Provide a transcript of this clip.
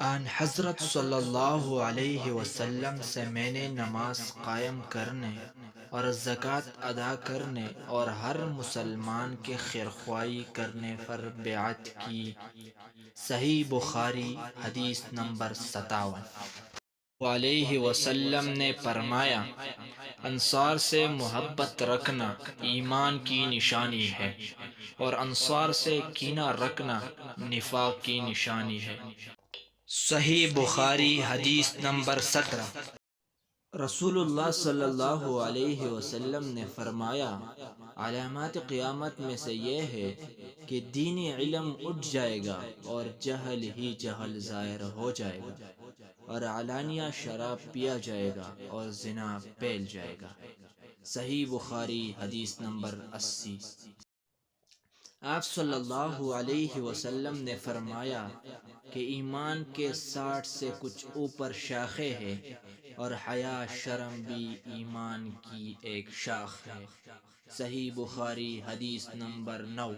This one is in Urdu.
آن حضرت صلی اللہ علیہ وسلم سے میں نے نماز قائم کرنے اور زکوٰۃ ادا کرنے اور ہر مسلمان کے خیرخواہی کرنے پر بیعت کی۔ صحیح بخاری حدیث نمبر 57۔ علیہ وسلم نے فرمایا، انصار سے محبت رکھنا ایمان کی نشانی ہے، اور انصار سے کینہ رکھنا نفاق کی نشانی ہے۔ صحیح بخاری حدیث نمبر 17۔ رسول اللہ صلی اللہ علیہ وسلم نے فرمایا، علامات قیامت میں سے یہ ہے کہ دینی علم اٹھ جائے گا اور جہل ہی جہل ظاہر ہو جائے گا، اور علانیہ شراب پیا جائے گا اور زنا پھیل جائے گا۔ صحیح بخاری حدیث نمبر 80۔ آپ صلی اللہ علیہ وسلم نے فرمایا کہ ایمان کے 60 سے کچھ اوپر شاخیں ہیں، اور حیا شرم بھی ایمان کی ایک شاخ ہے۔ صحیح بخاری حدیث نمبر 9۔